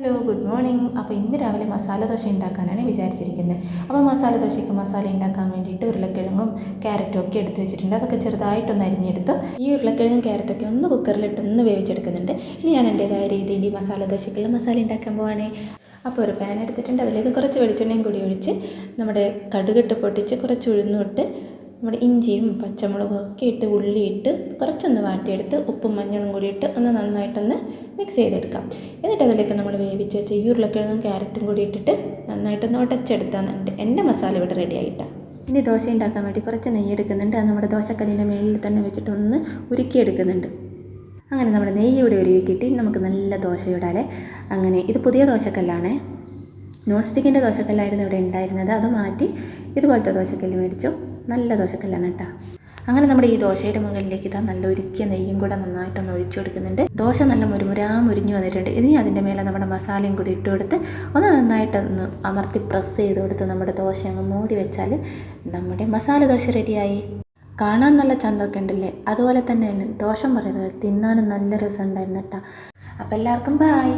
Hello good morning. അപ്പോൾ ഇന്ന് രാവിലെ മസാല ദോശ ഉണ്ടാക്കാനാണ് വിചാരിച്ചിരിക്കുന്നത്. അപ്പോൾ മസാല ദോശയ്ക്ക് മസാല ഉണ്ടാക്കാൻ വേണ്ടിയിട്ട് ഉരുളക്കിഴങ്ങും ക്യാരറ്റും ഒക്കെ എടുത്ത് വെച്ചിട്ടുണ്ട്. അതൊക്കെ ചെറുതായിട്ടൊന്ന് അരിഞ്ഞെടുത്തു. ഈ ഉരുളക്കിഴങ്ങും ക്യാരറ്റൊക്കെ ഒന്ന് കുക്കറിലിട്ടൊന്ന് വേവിച്ചെടുക്കുന്നുണ്ട്. ഇനി ഞാൻ എൻ്റേതായ രീതിയിൽ ഈ മസാല ദോശയ്ക്കുള്ള മസാല ഉണ്ടാക്കാൻ പോവാണേ. അപ്പോൾ ഒരു പാൻ എടുത്തിട്ടുണ്ട്. അതിലേക്ക് കുറച്ച് വെളിച്ചെണ്ണയും കൂടി ഒഴിച്ച് നമ്മുടെ കടുകിട്ട് പൊട്ടിച്ച് കുറച്ച് ഉഴുന്നിട്ട് നമ്മുടെ ഇഞ്ചിയും പച്ചമുളകും ഒക്കെ ഇട്ട് ഉള്ളിയിട്ട് കുറച്ചൊന്ന് വാട്ടിയെടുത്ത് ഉപ്പും മഞ്ഞളും കൂടി ഇട്ട് ഒന്ന് നന്നായിട്ടൊന്ന് മിക്സ് ചെയ്തെടുക്കാം. എന്നിട്ട് അതിലേക്ക് നമ്മൾ വേവിച്ച് വെച്ച ഈ ഉരുളക്കിഴങ്ങും ക്യാരറ്റും കൂടി ഇട്ടിട്ട് നന്നായിട്ടൊന്ന് ഉടച്ചെടുത്താന്നുണ്ട് എൻ്റെ മസാല ഇവിടെ റെഡി ആയിട്ടാണ്. ഇനി ദോശ ഉണ്ടാക്കാൻ വേണ്ടി കുറച്ച് നെയ്യ് എടുക്കുന്നുണ്ട്. അത് നമ്മുടെ ദോശക്കല്ലിൻ്റെ മേലിൽ തന്നെ വെച്ചിട്ട് ഒന്ന് ഉരുക്കിയെടുക്കുന്നുണ്ട്. അങ്ങനെ നമ്മുടെ നെയ്യ് ഇവിടെ ഉരുക്കിയിട്ട് നമുക്ക് നല്ല ദോശ ഇടാലേ. അങ്ങനെ ഇത് പുതിയ ദോശക്കല്ലാണേ, നോൺ സ്റ്റിക്കിൻ്റെ ദോശക്കല്ലായിരുന്നു ഇവിടെ ഉണ്ടായിരുന്നത്. അത് മാറ്റി ഇതുപോലത്തെ ദോശക്കല്ല് മേടിച്ചു. നല്ല ദോശക്കല്ലാണ് കേട്ടോ. അങ്ങനെ നമ്മുടെ ഈ ദോശയുടെ മുകളിലേക്ക് ഇതാ നല്ല ഉരുക്കിയ നെയ്യും കൂടെ നന്നായിട്ടൊന്ന് ഒഴിച്ചു കൊടുക്കുന്നുണ്ട്. ദോശ നല്ല മുരിഞ്ഞു വന്നിട്ടുണ്ട്. ഇനി അതിൻ്റെ മേലെ നമ്മുടെ മസാലയും കൂടി ഇട്ട് കൊടുത്ത് ഒന്ന് നന്നായിട്ടൊന്ന് അമർത്തി പ്രസ് ചെയ്ത് കൊടുത്ത് നമ്മുടെ ദോശ അങ്ങ് മൂടി വെച്ചാൽ നമ്മുടെ മസാല ദോശ റെഡിയായി. കാണാൻ നല്ല ചന്തമൊക്കെ ഉണ്ടല്ലേ, അതുപോലെ തന്നെ ദോശം പറയുന്നത് തിന്നാനും നല്ല രസം ഉണ്ടായിരുന്നു കേട്ടോ. അപ്പോൾ എല്ലാവർക്കും ബായ്.